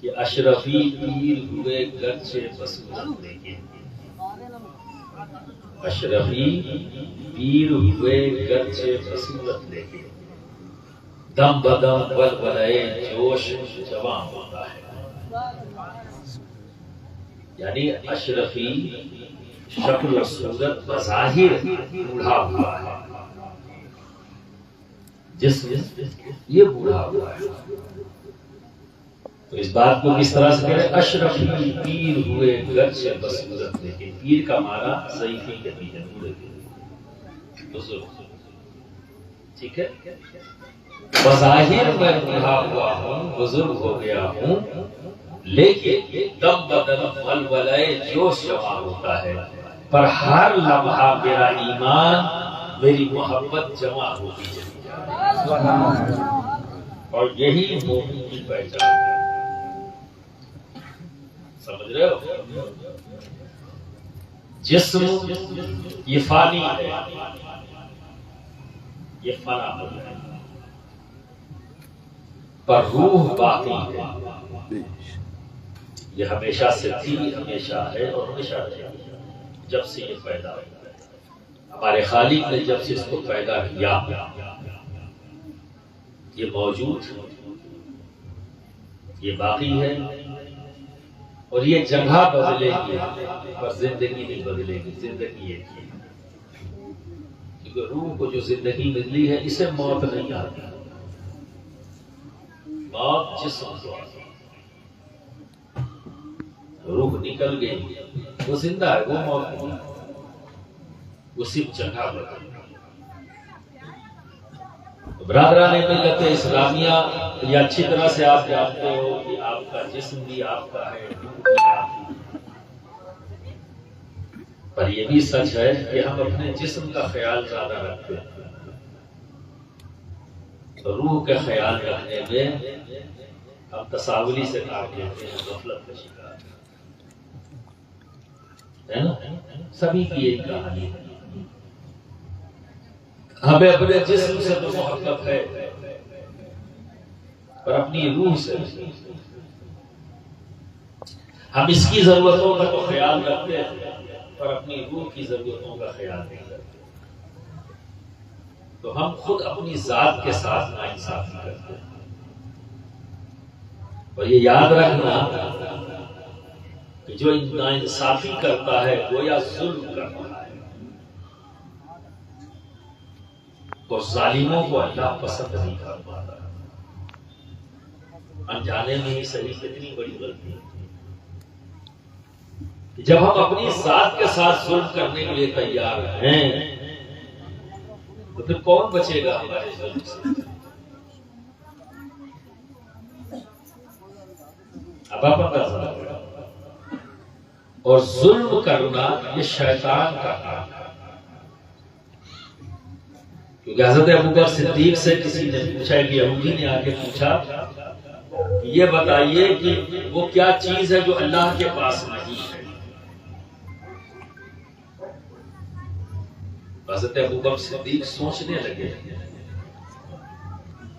कि अशरफी पीर हुए गर्चे बसूरत लेके, अशरफी पीर हुए गर्चे बसूरत लेके, दम बदम बल बलए जोश जवान होता है। यानी अशरफी शक्ल सूरत बज़ाहिर बूढ़ा हुआ है, ये बूढ़ा हुआ है। तो इस बात को किस तरह से करें? अशरफी पीर हुए गर्चे बसूरत लेके, पीर का माना ज़ईफ़ी के पीर बूढ़े के, ठीक है। बज़ाहिर मैं बूढ़ा हुआ हूँ, बुजुर्ग हो गया हूँ, लेकिन दम बदन वलवले जोश जमा होता है, पर हर लम्हा मेरा ईमान मेरी मोहब्बत जमा होती चली जाती है। और यही मोमिन की पहचान है। समझ रहे हो? जिस्म ये फानी है, ये फना हो जाए, पर रूह बाकी है। ये हमेशा से थी, हमेशा है और हमेशा रहेगी। जब से ये पैदा हुआ, हमारे खालिक ने जब से इसको पैदा किया, ये मौजूद, ये बाकी है। और ये जगह बदलेगी पर जिंदगी नहीं बदलेगी। जिंदगी एक ही है, क्योंकि रूह को जो जिंदगी मिली है इसे मौत नहीं आती। मौत जिस्म को आती, रूह निकल गई, वो जिंदा है, वो मौत नहीं, वो सिर्फ जगह बदल। बरादरान मिल्लत इस्लामिया, ये अच्छी तरह से आप जानते हो कि आपका जिस्म भी आपका है, रूह भी आपकी। पर यह भी सच है कि हम अपने जिस्म का ख्याल ज्यादा रखते हैं, तो रूह का ख्याल रखने में हम तसावुली से काम लेते हैं, गफलत का शिकार है ना। सभी की एक कहानी है। हमें अपने जिस्म से तो मोहब्बत है, पर अपनी रूह से हम इसकी जरूरतों का तो ख्याल रखते हैं, पर अपनी रूह की जरूरतों का ख्याल नहीं रखते। तो हम खुद अपनी जात के साथ नाइंसाफी करते हैं। और ये याद रखना कि जो नाइंसाफी करता है गोया जुल्म करता है, और जालिमों को अल्लाह पसंद नहीं कर पाता। अनजाने में ही सही कितनी बड़ी गलती है। जब हम अपनी जात के साथ जुल्म करने के लिए तैयार हैं, तो फिर कौन बचेगा हमारे जुल्म से? अब आप और जुल्म करना ये शैतान का काम है। क्योंकि हज़रत अबू बकर सिद्दीक से किसी ने पूछा, कि यहूदी ने आके पूछा, ये बताइए कि वो क्या चीज है जो अल्लाह के पास नहीं है। हज़रत अबू बकर सिद्दीक सोचने लगे।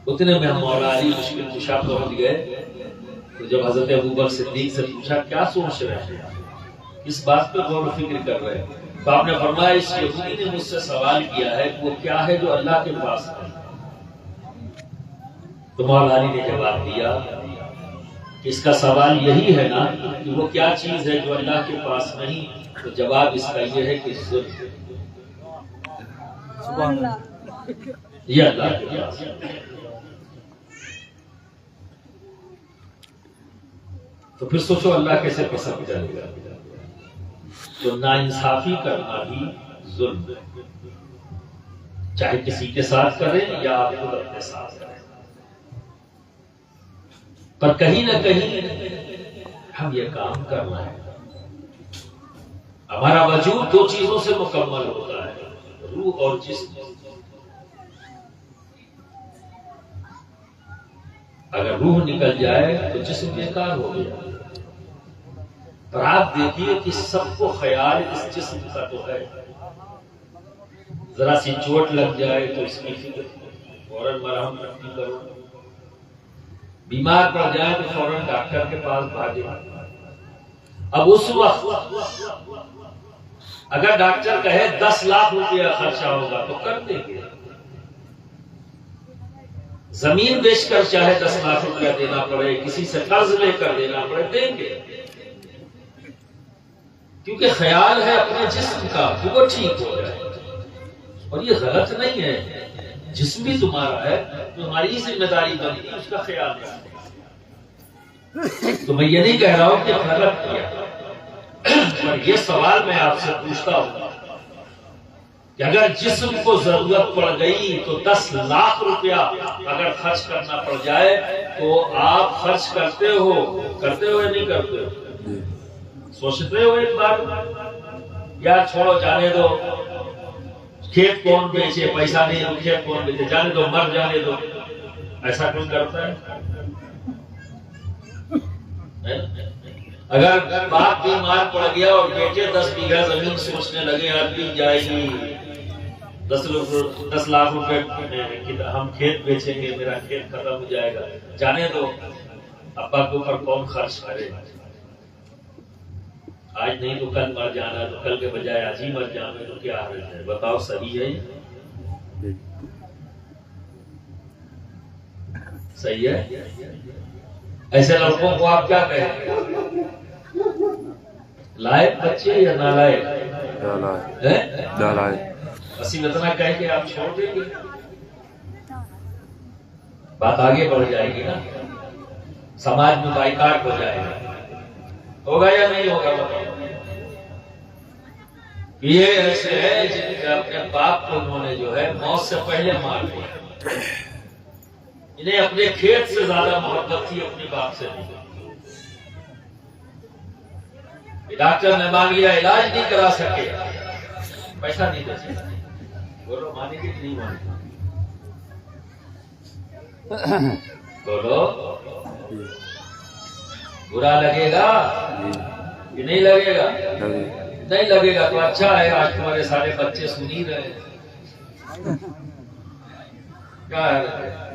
उतने में हम मौला अली मुश्किल कुशा पहुंच गए। तो जब हज़रत अबू बकर सिद्दीक से पूछा क्या सोच रहे हैं, इस बात पर गौर फिक्र कर रहे हैं, तो आपने फरमाया इस यहूदी ने मुझसे सवाल किया है कि वो क्या है जो अल्लाह के पास नहीं। तो मौला अली ने जवाब दिया कि इसका सवाल यही है ना कि वो क्या चीज है जो अल्लाह के पास नहीं। तो जवाब इसका यह है कि जुल्म, ये अल्लाह के पास है। तो फिर सोचो अल्लाह कैसे पसंद करेगा। तो नाइंसाफी करना भी जुल्म है, चाहे किसी के साथ करें या आप खुद अपने साथ करें। पर कहीं ना कहीं हम ये काम कर रहे हैं। हमारा वजूद दो चीजों से मुकम्मल होता है, रूह और जिस्म। अगर रूह निकल जाए तो जिस्म बेकार हो गया। पर आप देखिए कि सबको ख्याल इस जिस्म का तो है। जरा सी चोट लग जाए तो इसकी फिक्र, फौरन मरहम पट्टी करो। बीमार पड़ जाए तो फौरन डॉक्टर के पास भागे। अब उस वक्त अगर डॉक्टर कहे 10 लाख रुपया खर्चा होगा तो कर देंगे। जमीन बेचकर चाहे 10 लाख रुपया देना पड़े, किसी से कर्ज लेकर देना पड़े, देंगे, क्योंकि ख्याल है अपने जिस्म का कि वो ठीक हो जाए। और ये गलत नहीं है, जिस्म भी तुम्हारा है, तुम्हारी जिम्मेदारी बनती है उसका ख्याल रखना। तो मैं ये नहीं कह रहा हूं कि गलत किया, पर ये सवाल मैं आपसे पूछता हूं कि अगर जिस्म को जरूरत पड़ गई तो 10 लाख रुपया अगर खर्च करना पड़ जाए तो आप खर्च करते हो या नहीं करते हो? सोचते हो एक बार? यार छोड़ो, जाने दो, खेत कौन बेचे, पैसा नहीं हो, खेत कौन बेचे, जाने दो, मर जाने दो, ऐसा कोई करता है? अगर बाप बीमार पड़ गया और बेटे 10 बीघा जमीन सोचने लगे अरबी जाएगी, 10 लाख रुपए हम खेत बेचेंगे, मेरा खेत खत्म हो जाएगा, जाने दो, अब्बा के ऊपर कौन खर्च करे? आज नहीं तो कल मर जाना, तो कल के बजाय आज ही मर जाना, तो क्या हाल है? बताओ, सही है? सही है? ऐसे लड़कों को आप क्या कहेंगे? लायक बच्चे या नालायक? नालायक। बस इतना कह के आप छोड़ देंगे, बात आगे बढ़ जाएगी ना, समाज में बाइकाट हो जाएगा। होगा या नहीं होगा? बताओ। ये ऐसे है जिनके अपने बाप को उन्होंने जो है मौत से पहले मार दिया। इन्हें अपने खेत से ज्यादा मोहब्बत थी, अपने बाप से नहीं। डॉक्टर ने मांग लिया, इलाज नहीं करा सके, पैसा नहीं दे सके, बोलो मानेंगे कि नहीं मानेंगे? बोलो, बुरा लगेगा कि नहीं लगेगा? नहीं लगेगा तो अच्छा है, आज तुम्हारे सारे बच्चे सुन ही रहे। क्या है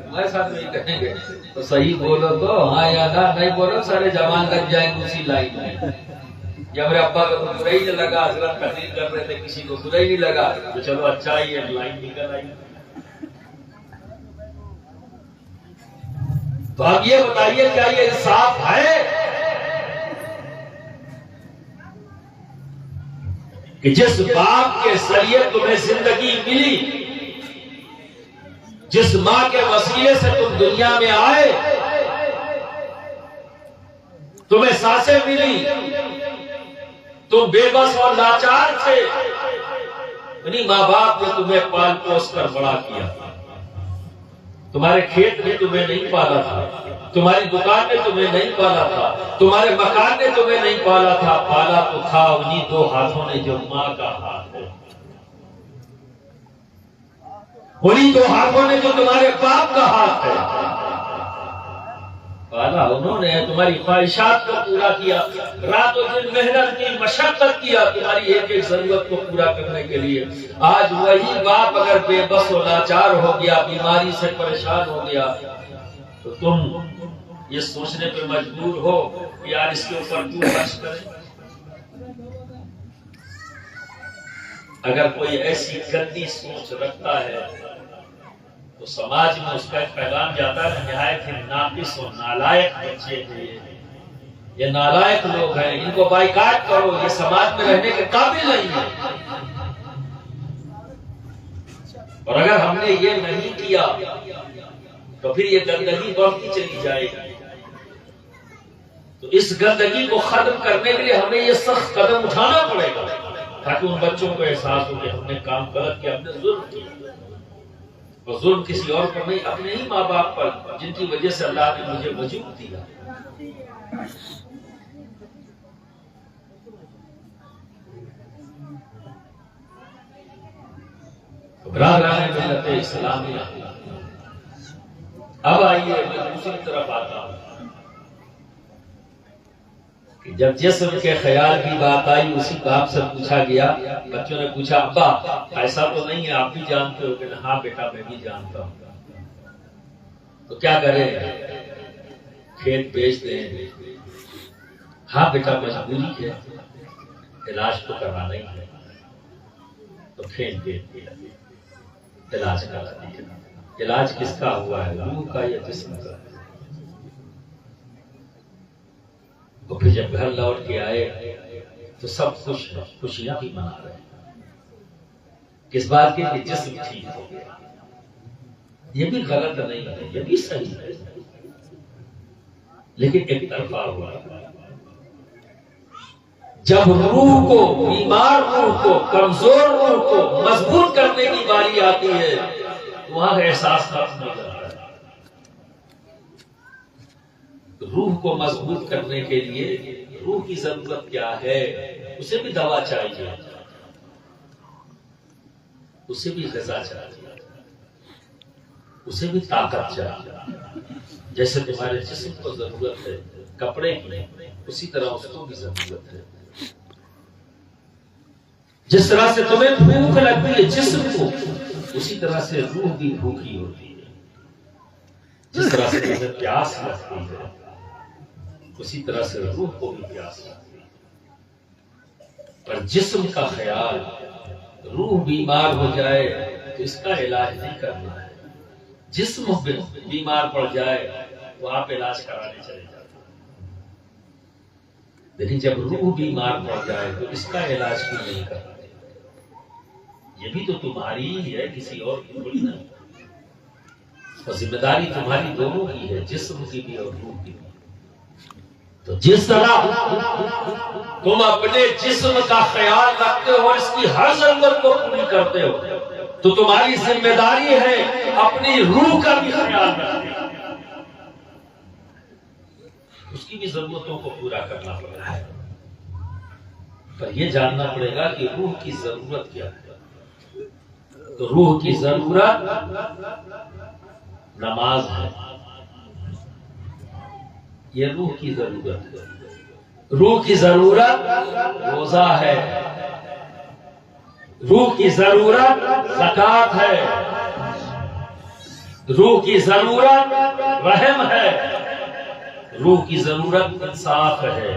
हमारे साथ नहीं कहेंगे तो सही बोलो तो हाँ या ना, नहीं बोलो सारे जवान लग जाएंगे उसी लाइन में। या मेरे अब्बा को तो बुरा ही नहीं लगा, हजरत तकलीफ कर रहे थे, किसी को बुरा ही नहीं लगा, तो चलो अच्छा ही है, लाइन निकल आई। तो आप ये बताइए, क्या ये इंसाफ है कि जिस बाप के जरिए तुम्हें जिंदगी मिली, जिस मां के वसीले से तुम दुनिया में आए, तुम्हें सांसें मिली, तुम बेबस और लाचार थे, उन्हीं माँ बाप ने तुम्हें पाल पोस कर बड़ा किया। तुम्हारे खेत ने तुम्हें नहीं पाला था, तुम्हारी दुकान ने तुम्हें नहीं पाला था, तुम्हारे मकान ने तुम्हें नहीं पाला था, पाला तो था उन्हीं 2 हाथों ने जो माँ का हाथ है, उन्हीं 2 हाथों ने जो तुम्हारे बाप का हाथ है। पाला उन्होंने, तुम्हारी ख्वाहिशात को पूरा किया, रातों दिन मेहनत की, मशक्कत किया तुम्हारी एक एक जरूरत को पूरा करने के लिए। आज वही बाप अगर बेबस और लाचार हो गया, बीमारी से परेशान हो गया, तो तुम ये सोचने पे मजबूर हो कि यार इसके ऊपर क्यों खर्च करें। अगर कोई ऐसी गंदी सोच रखता है तो समाज में उसका एक पैगाम जाता है, निहायत ही नाकिस और नालायक बच्चे हैं, ये नालायक लोग हैं, इनको बाइकाट करो, ये समाज में रहने के काबिल नहीं है। और अगर हमने ये नहीं किया तो फिर ये गंदगी बढ़ती चली जाएगी। तो इस गंदगी को खत्म करने के लिए हमें ये सख्त कदम उठाना पड़ेगा, ताकि उन बच्चों को एहसास हो कि हमने काम गलत किया, हमने जुल्म किया। और जुल्म किसी और पर नहीं, अपने ही माँ बाप पर, जिनकी वजह से अल्लाह ने मुझे वजूद दिया। मिल्लत इस्लामिया। अब आइए मैं दूसरी तरफ आता हूं कि जब जिस्म के ख्याल की बात आई, उसी बाप से पूछा गया, बच्चों ने पूछा अब्बा ऐसा तो नहीं है, आप भी जानते हो कि हाँ बेटा मैं भी जानता हूँ, तो क्या करें? खेत बेच दें, हाँ बेटा मजबूरी है, इलाज तो करवाना ही है, तो खेत बेच दिया, इलाज करा दिया। इलाज किसका हुआ है, रूह का या जिस्म का? तो फिर जब घर लौट के आए तो सब खुश है, खुशियां भी मना रहे हैं। किस बात की? जिस्म ठीक हो गया। ये भी गलत नहीं है, ये भी सही है, लेकिन एक तरफा हुआ। जब रूह को, बीमार रूह को, कमजोर रूह को मजबूत करने की बारी आती है, वहां एहसास खत्म हो जाता है। रूह को मजबूत करने के लिए रूह की जरूरत क्या है? उसे भी दवा चाहिए, उसे भी ग़िज़ा चाहिए, उसे भी ताकत चाहिए। जैसे तुम्हारे जिस्म को जरूरत है कपड़े की, उसी तरह उसको भी जरूरत है। जिस तरह से तुम्हें भूख लगती है जिस्म को, उसी तरह से रूह भी भूखी होती है। जिस तरह से तुम्हें प्यास लगती है, उसी तरह से रूह को भी प्यास लगती है। पर जिस्म का ख्याल, रूह बीमार हो जाए तो इसका इलाज नहीं करना है। जिस्म बीमार पड़ जाए तो आप इलाज कराने चले जाते हैं, लेकिन जब रूह बीमार पड़ जाए तो इसका इलाज क्यों नहीं करते? ये भी तो तुम्हारी ही है, किसी और की थोड़ी ना। और जिम्मेदारी तुम्हारी दोनों की है, जिस्म की भी और रूह की भी। तो जिस तरह तुम अपने जिस्म का ख्याल रखते हो और इसकी हर जरूरत को पूरी करते हो, तो तुम्हारी जिम्मेदारी है अपनी रूह का भी ख्याल रखना, उसकी भी जरूरतों को पूरा करना पड़ेगा। पर यह जानना पड़ेगा कि रूह की जरूरत क्या है। तो रूह की जरूरत नमाज है, ये रूह की जरूरत है। रूह की जरूरत रोजा है, रूह की जरूरत ज़कात है, रूह की जरूरत रहम है, रूह की जरूरत इंसाफ है,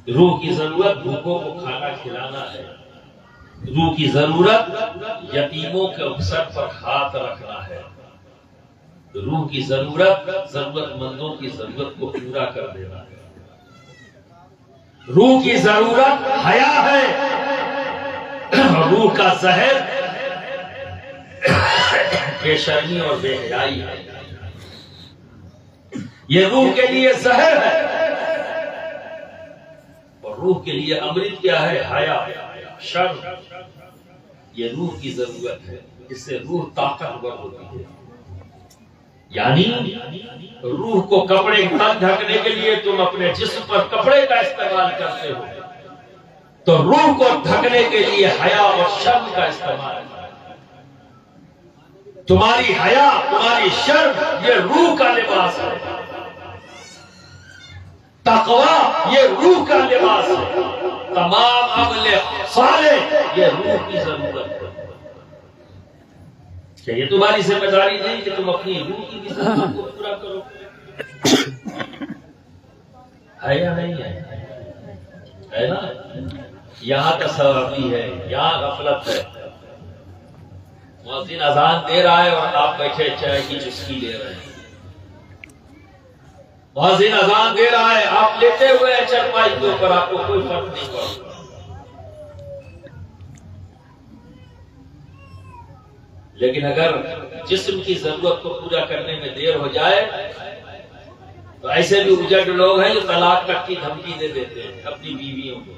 रूह की जरूरत भूखों को खाना खिलाना है, रूह की जरूरत यतीमों के अवसर पर हाथ रखना है, रूह की जरूरत जरूरतमंदों की जरूरत को पूरा कर देना है, रूह की जरूरत हया है, रूह का जहर बेशर्मी और बेहयाई है। ये रूह के लिए जहर है और रूह के लिए अमृत क्या है? हया, शर्म। ये रूह की जरूरत है, इससे रूह ताकतवर होती है। यानी रूह को कपड़े तन ढकने के लिए तुम अपने जिस्म पर कपड़े का इस्तेमाल करते हो, तो रूह को ढकने के लिए हया और शर्म का इस्तेमाल है। तुम्हारी हया, तुम्हारी शर्म, ये रूह का लिबास है। तकवा ये रूह का लिबास है। तमाम अमल सालेह ये रूह की जरूरत है। क्या ये तुम्हारी जिम्मेदारी नहीं कि तुम अपनी रूह की भी जरूरत को पूरा करो? है या नहीं है ना? यहाँ तसव्वुरी है, यहाँ गफलत है। मुअज्जिन अजान दे रहा है और आप बैठे चाय की चुस्की ले रहे हैं। मुअज्जिन अजान दे रहा है, आप लेटे हुए हैं चरपाई के ऊपर, आपको कोई फर्क नहीं पड़ता। लेकिन अगर जिस्म की जरूरत को पूरा करने में देर हो जाए तो ऐसे भी उजड़ लोग हैं जो तलाक तक की धमकी दे देते हैं अपनी बीवियों को।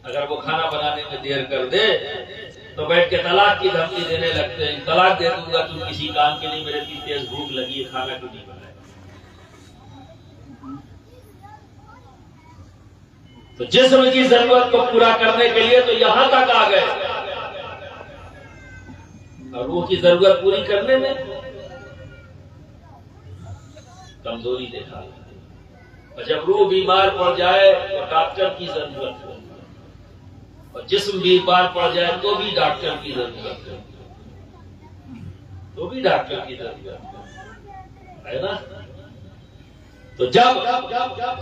अगर वो खाना बनाने में देर कर दे तो बैठ के तलाक की धमकी देने लगते हैं, तलाक दे दूंगा तुम किसी काम के लिए, मेरे इतनी तेज भूख लगी है, खाना क्यों नहीं बनाया। तो जिस्म की जरूरत को पूरा करने के लिए तो यहां तक आ गए, और रूह की जरूरत पूरी करने में कमजोरी देखा। और जब रूह बीमार पड़ जाए तो डॉक्टर की जरूरत है, और जिस्म बीमार पड़ जाए तो भी डॉक्टर की जरूरत है, तो भी डॉक्टर की जरूरत है। है ना। तो जब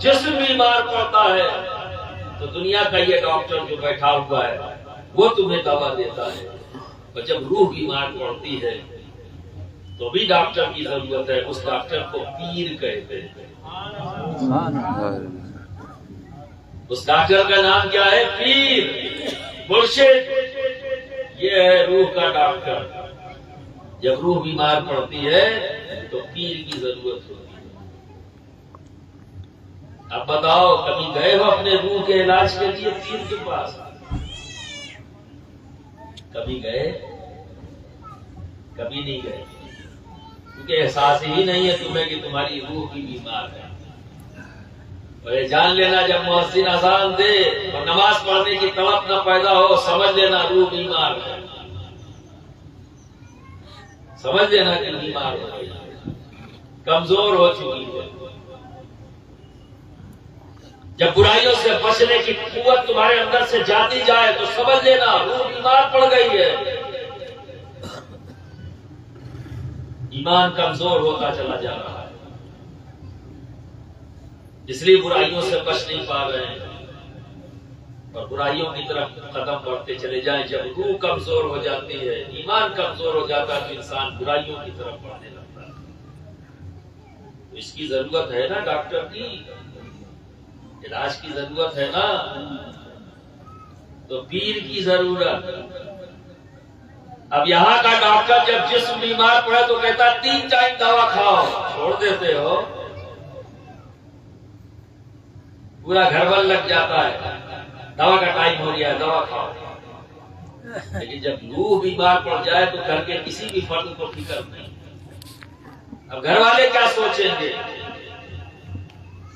जिस्म बीमार पड़ता है तो दुनिया का ये डॉक्टर जो बैठा हुआ है वो तुम्हें दवा देता है, और जब रूह बीमार पड़ती है तो भी डॉक्टर की जरूरत है। उस डॉक्टर को पीर कहते हैं। उस डॉक्टर का नाम क्या है? पीर, मुर्शिद। ये है रूह का डॉक्टर। जब रूह बीमार पड़ती है तो पीर की जरूरत होती है। अब बताओ, कभी गए हो अपने रूह के इलाज के लिए पीर के पास? कभी गए? कभी नहीं गए, क्योंकि एहसास ही नहीं है तुम्हें कि तुम्हारी रूह भी बीमार है। और ये जान लेना, जब मुअज्जिन अज़ान दे और नमाज पढ़ने की तड़प न पैदा हो, समझ लेना रूह बीमार है। समझ लेना कि बीमार हो गई, कमजोर हो चुकी है। जब बुराइयों से बचने की कुव्वत तुम्हारे अंदर से जाती जाए तो समझ लेना रूह बीमार पड़ गई है। ईमान कमजोर होता चला जा रहा है, इसलिए बुराइयों से बच नहीं पा रहे हैं और बुराइयों की तरफ कदम बढ़ते चले जाएं। जब रूह कमजोर हो जाती है, ईमान कमजोर हो जाता है, तो इंसान बुराइयों की तरफ बढ़ने लगता है। तो इसकी जरूरत है ना डॉक्टर की, इलाज की जरूरत है ना, तो पीर की जरूरत। अब यहाँ का डॉक्टर जब जिस्म बीमार पड़े तो कहता है 3 टाइम दवा खाओ, छोड़ देते हो, पूरा घर बल लग जाता है, दवा का टाइम हो गया, दवा खाओ। लेकिन जब रूह बीमार पड़ जाए तो घर के किसी भी फर्द को फिक्र नहीं। अब घर वाले क्या सोचेंगे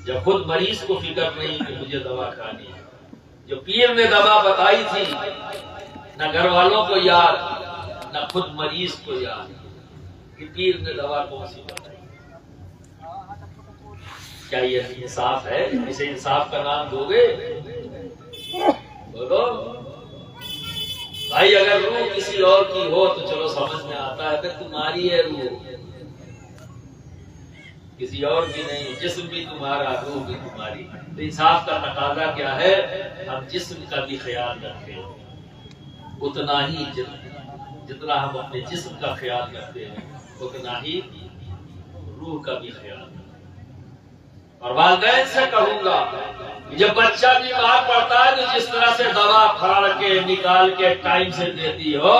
जब खुद मरीज को फिक्र नहीं कि मुझे दवा खानी है। जो पीर ने दवा बताई थी, न घर वालों को याद न खुद मरीज को याद कि पीर ने दवा कौन सी बताई। क्या ये इंसाफ है? इसे इंसाफ का नाम दोगे? बोलो भाई। अगर रूह किसी और की हो तो चलो समझ में आता है, अगर तुम्हारी है रूह, किसी और की नहीं, जिस्म भी तुम्हारा, रूह भी तुम्हारी। तो इंसाफ का तकाजा क्या है? हम जिस्म का भी ख्याल रखें उतना ही, जितना हम अपने जिस्म का ख्याल करते हैं उतना ही रूह का भी ख्याल रखें। और वालिदैन से कहूंगा कि जब बच्चा बीमार पड़ता है तो जिस तरह से दवा फाड़ के निकाल के टाइम से देती हो,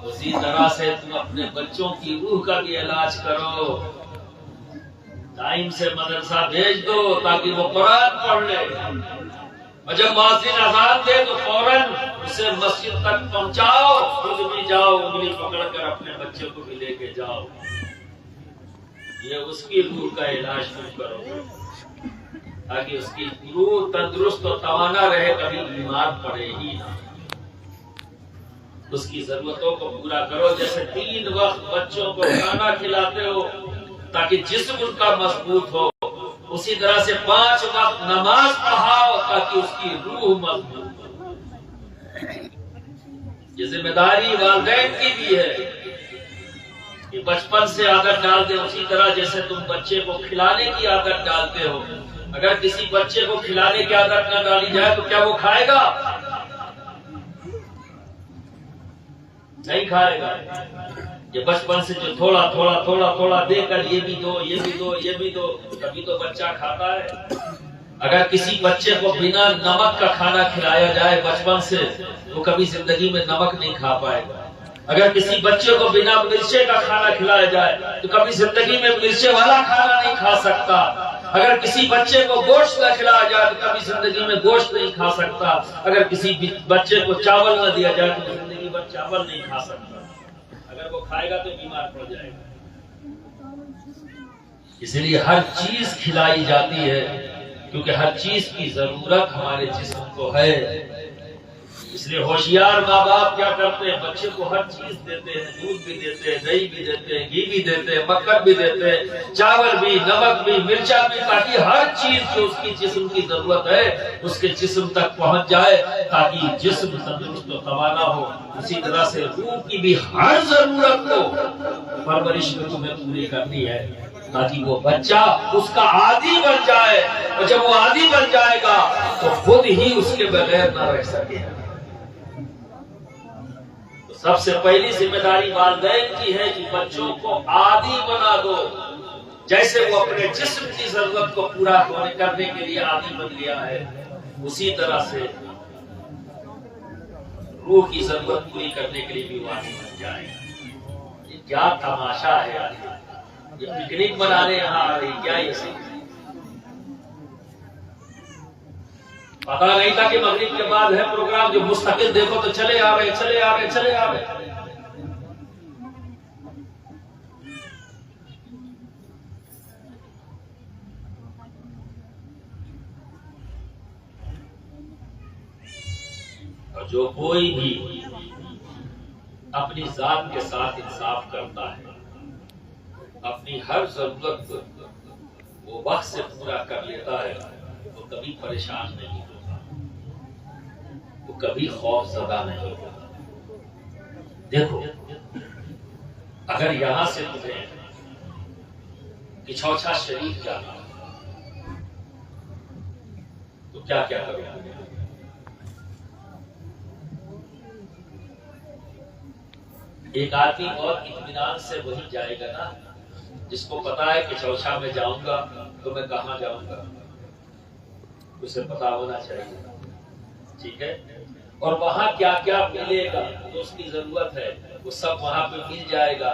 उसी तरह से तुम अपने बच्चों की रूह का भी इलाज करो। टाइम से मदरसा भेज दो ताकि वो कुरान पढ़ ले, और जब मुअज्जिन अज़ान दे तो फौरन उसे मस्जिद तक पहुंचाओ, खुद भी जाओ, उंगली पकड़कर अपने बच्चे को भी लेके जाओ। ये उसकी रूह का इलाज तुम करो ताकि उसकी रूह तंदुरुस्त और तवाना रहे, कभी बीमार पड़े ही ना। उसकी जरूरतों को पूरा करो। जैसे 3 वक्त बच्चों को खाना खिलाते हो ताकि जिस्म उनका मजबूत हो, उसी तरह से 5 वक्त नमाज पढ़ाओ ताकि उसकी रूह मजबूत हो। ये जिम्मेदारी वालिदैन की भी है कि बचपन से आदत डाल दे, उसी तरह जैसे तुम बच्चे को खिलाने की आदत डालते हो। अगर किसी बच्चे को खिलाने की आदत न डाली जाए तो क्या वो खाएगा? नहीं खाएगा। ये बचपन से जो थोड़ा थोड़ा थोड़ा थोड़ा देकर ये भी दो, ये भी दो, ये भी दो, तभी तो बच्चा खाता है। अगर किसी बच्चे को बिना नमक का खाना खिलाया जाए बचपन से, तो कभी जिंदगी में नमक नहीं खा पाएगा। अगर किसी बच्चे को बिना मिर्चे का खाना खिलाया जाए तो कभी जिंदगी में मिर्चे वाला खाना नहीं खा सकता। अगर किसी बच्चे को गोश्त न खिलाया जाए तो कभी जिंदगी में गोश्त नहीं खा सकता। अगर किसी बच्चे को चावल न दिया जाए तो जिंदगी भर चावल नहीं खा सकता। अगर वो खाएगा तो बीमार पड़ जाएगा। इसलिए हर चीज खिलाई जाती है क्योंकि हर चीज की जरूरत हमारे जिस्म को है। इसलिए होशियार माँ बाप क्या करते हैं, बच्चे को हर चीज देते हैं, दूध भी देते हैं, दही भी देते हैं, घी भी देते हैं, मक्खन भी देते हैं, चावल भी, नमक भी, मिर्चा भी, ताकि हर चीज जो उसकी जिस्म की जरूरत है उसके जिस्म तक पहुंच जाए, ताकि जिस्म तंदुरुस्त और तवाना हो। उसी तरह से रूह की भी हर जरूरत को परवरिश में तुम्हें पूरी करनी है। ताकि वो बच्चा उसका आदी बन जाए, और जब वो आदी बन जाएगा तो खुद ही उसके बगैर ना रह सके। तो सबसे पहली जिम्मेदारी वालिदैन की है कि बच्चों को आदी बना दो। जैसे वो अपने जिस्म की जरूरत को पूरा करने के लिए आदी बन गया है, उसी तरह से रूह की जरूरत पूरी करने के लिए भी वो आदी बन जाएगा। ये क्या तमाशा है यार, ये पिकनिक मनाने यहाँ आ रही क्या? ये पता नहीं था कि मगरिब के बाद है प्रोग्राम, जो मुस्तकिल देखो तो चले आ रहे चले आ रहे चले आ रहे। और जो कोई भी अपनी जात के साथ इंसाफ करता है, अपनी हर जरूरत वो वक्त से पूरा कर लेता है, वो कभी परेशान नहीं होता, वो कभी खौफजदा नहीं होता। देखो, अगर यहां से तुम्हें किछौछा शरीफ जाना तो क्या क्या करोगे? एक आदमी बहुत इत्मीनान से वही जाएगा ना जिसको पता है कि चौछा में जाऊंगा तो मैं कहां जाऊंगा, उसे पता होना चाहिए, ठीक है। और वहां क्या क्या मिलेगा तो उसकी जरूरत है, वो सब वहां पे मिल जाएगा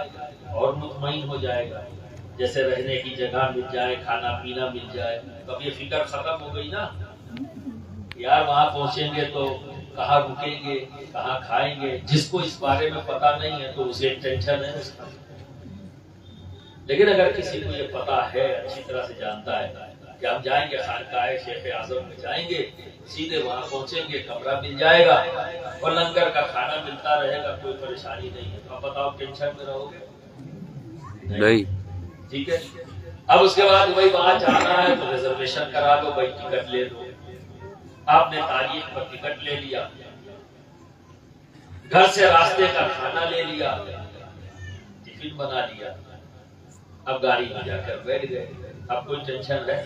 और मुतमईन हो जाएगा। जैसे रहने की जगह मिल जाए, खाना पीना मिल जाए, तब ये फिक्र खत्म हो गई ना यार। वहां पहुंचेंगे तो कहाँ रुकेंगे, कहाँ खाएंगे, जिसको इस बारे में पता नहीं है तो उसे टेंशन है उसका। लेकिन अगर किसी को ये पता है, अच्छी तरह से जानता है कि हम जाएंगे खानकाए शेख आजम में जाएंगे, सीधे वहां पहुंचेंगे, कमरा मिल जाएगा और लंगर का खाना मिलता रहेगा, कोई परेशानी नहीं है। तो आप बताओ टेंशन में रहोगे? नहीं, ठीक है। अब उसके बाद वही वहां जाना है तो रिजर्वेशन करा लो, भाई टिकट ले लो। आपने तारीख पर टिकट ले लिया, घर से रास्ते का खाना ले लिया, टिफिन बना लिया, अब गाड़ी में जाकर बैठ गए। अब कोई टेंशन है?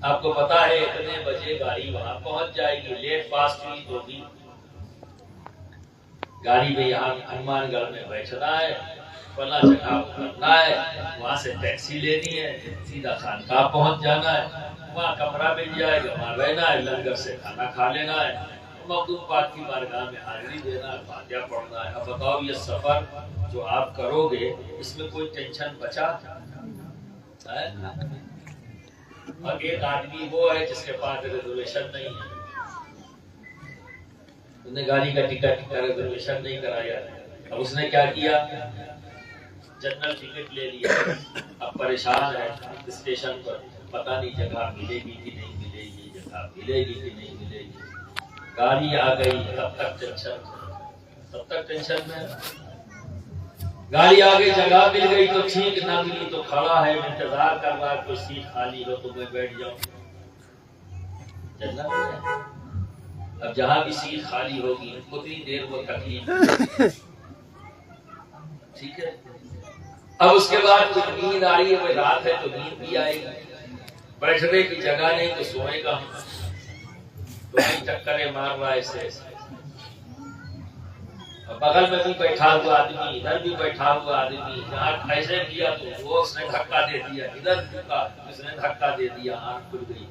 आपको पता है इतने बजे गाड़ी वहां पहुंच जाएगी, लेट फास्ट हुई तो भी गाड़ी में यहाँ हनुमानगढ़ में बैठना है, फला जगह उतरना है, वहां से टैक्सी लेनी है, सीधा खानकाह पहुंच जाना है, वहाँ कमरा मिल जाएगा, वहाँ रहना है, लंगर से खाना खा लेना है, मखदूम पाक की बारगाह में हाजिरी देना है, फातिहा पढ़ना है। अब बताओ ये सफर जो आप करोगे इसमें कोई टेंशन बचा है? और एक आदमी वो है जिसके पास रिजर्वेशन नहीं है, उसने गाड़ी का टिकट का रिजर्वेशन नहीं कराया। अब उसने क्या किया? जनरल टिकट ले लिया। अब परेशान है स्टेशन पर, पता नहीं जगह मिलेगी कि नहीं मिलेगी, जगह मिलेगी कि नहीं मिलेगी। गाड़ी आ गई तब तक टेंशन में। गाड़ी आ गई, जगह मिल गई तो ठीक, ना मिली तो खड़ा है, इंतजार कर रहा है कोई सीट खाली हो तो मैं बैठ जाऊं। जन्नत में अब जहां भी सीट खाली होगी उतनी देर वो तकलीफ, ठीक है। अब उसके बाद कुछ नींद आ रही है, कोई रात है तो नींद भी आएगी, बैठने की जगह नहीं तो सोएगा, तो चक्करे मार रहा है ऐसे। बगल में भी बैठा हुआ आदमी, इधर भी बैठा हुआ आदमी, जहाँ ऐसे किया तो वो उसने धक्का दे दिया, इधर झुका उसने धक्का दे दिया, आंख खुल गई।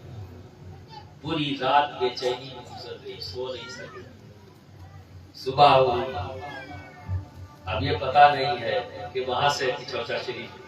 पूरी रात बेचैनी में गुजर गई, सो नहीं सके। सुबह हुई, अब ये पता नहीं है कि वहां से चौचा शरीफ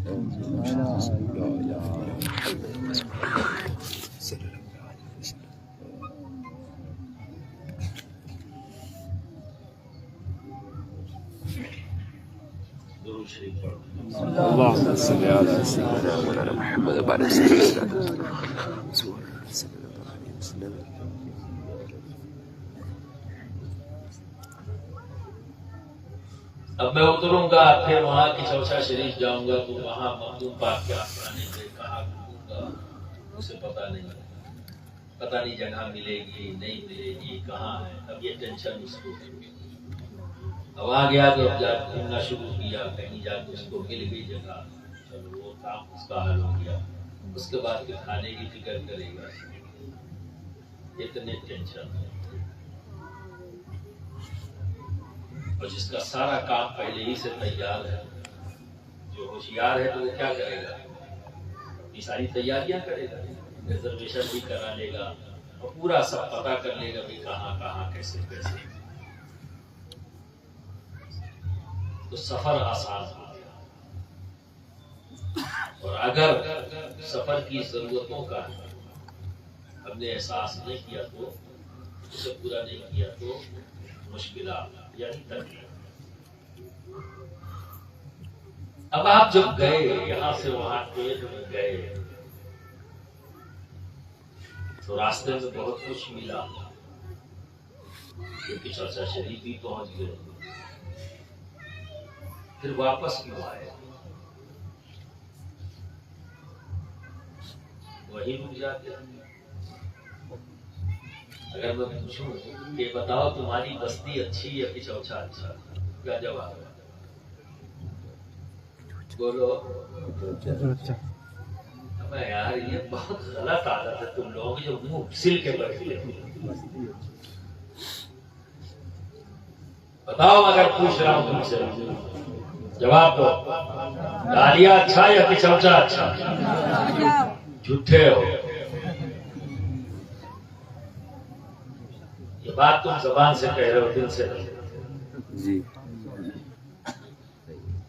दुरूद शरीफ पढ़ो। अल्लाहुम्मा सल्लि अला सय्यिदिना मौलाना मुहम्मद व बारिक वसल्लम। अब मैं उतरूंगा, फिर वहां की चौसा शरीफ जाऊंगा, तो वहां मखदूम पाक के आसमाने से कहाँ घूमूंगा उसे पता नहीं जगह मिलेगी नहीं मिलेगी, कहाँ है। अब ये टेंशन उसको। अब आ गया तो अब जाकर घूमना शुरू किया, कहीं जाकर उसको मिल गई जगह, चलो वो काम उसका हल हो गया। उसके बाद फिर खाने की फिक्र करेगा, इतने टेंशन है। और जिसका सारा काम पहले ही से तैयार है, जो होशियार है, तो वो क्या करेगा? ये सारी तैयारियां करेगा, रिजर्वेशन भी करा लेगा और पूरा सब पता कर लेगा कि कहाँ कहाँ कैसे कैसे, तो सफर आसान हो गया। और अगर सफर की जरूरतों का हमने एहसास नहीं किया, तो उसे पूरा नहीं किया, तो मुश्किलात यानी तकलीफ। अब आप जब गए यहां से वहां ट्रेन में गए, तो रास्ते में बहुत कुछ मिला, क्योंकि चर्चा शरीफ भी पहुंच गए। फिर वापस क्यों आए? वही रुक जाते। अगर मैं पूछूं कि बताओ तुम्हारी बस्ती अच्छी या पिछौछा अच्छा, क्या जवाब है? बोलो। मैं यार ये बहुत गलत आदत है तुम लोगों की, जो मुंह सिल के बैठे। बताओ, अगर पूछ रहा हूं तुमसे, जवाब दो। डालिया अच्छा या पिछौछा अच्छा? झूठे हो। ये बात तुम जबान से कह रहे हो, दिल से नहीं जी।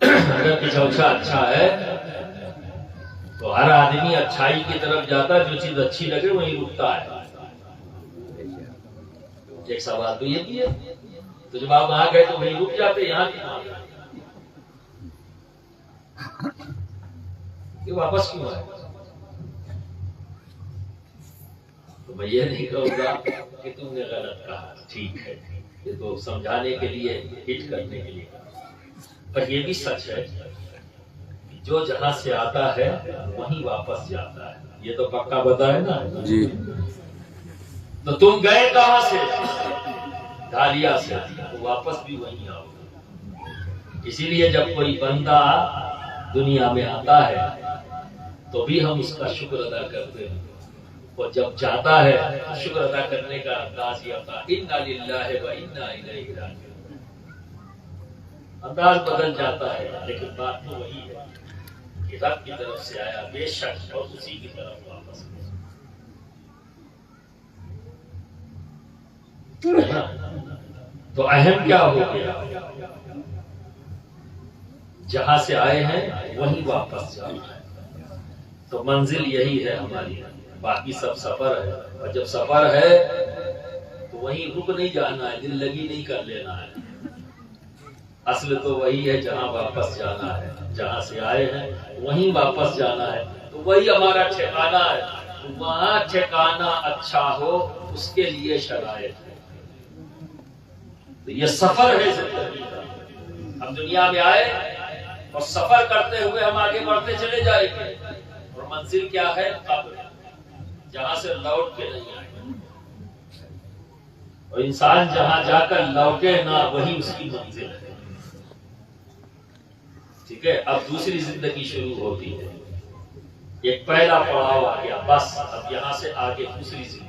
अगर पिछौछा अच्छा है तो हर आदमी अच्छाई की तरफ जाता है, जो चीज अच्छी लगे वहीं रुकता है। एक सवाल तो ये भी है, तो जब आप वहां गए तो वहीं रुक जाते, यहाँ क्यों आ गए? ये वापस क्यों आए? तो मैं ये नहीं कहूंगा कि तुमने गलत कहा, ठीक है, ये तो समझाने के लिए, हिट करने के लिए, पर ये भी सच है कि जो जहां से आता है वहीं वापस जाता है। ये तो पक्का पता है ना जी। तो तुम गए कहां से? ढालिया से, तो वापस भी वहीं आओगे। इसीलिए जब कोई बंदा दुनिया में आता है तो भी हम उसका शुक्र अदा करते हैं, और जब जाता है तो शुक्र अदा करने का अंदाज ये होता है, इन्ना लिल्लाहि व इन्ना इलैहि राजिऊन। अंदाज बदल जाता है, लेकिन बात तो वही है कि रब की तरफ से आया बेशक, और उसी की तरफ वापस गया। तो अहम क्या हो गया? जहां से आए हैं वहीं वापस जाना है। तो मंजिल यही है हमारी, बाकी सब सफर है। और जब सफर है तो वहीं रुक नहीं जाना है, दिल लगी नहीं कर लेना है। असल तो वही है जहां वापस जाना है, जहां से आए हैं वहीं वापस जाना है। तो वही हमारा ठिकाना है। तो वहां ठिकाना अच्छा हो, उसके लिए शरायत है। तो ये सफर है जिंदगी का। हम दुनिया में आए और सफर करते हुए हम आगे बढ़ते चले जाएंगे, और मंजिल क्या है? कब्र, जहां से लौट के नहीं आए। और इंसान जहां जाकर लौटे ना, वही उसकी मंजिल है। ठीक है, अब दूसरी जिंदगी शुरू होती है। एक पहला पड़ाव आ गया, बस अब यहां से आगे दूसरी जिंदगी।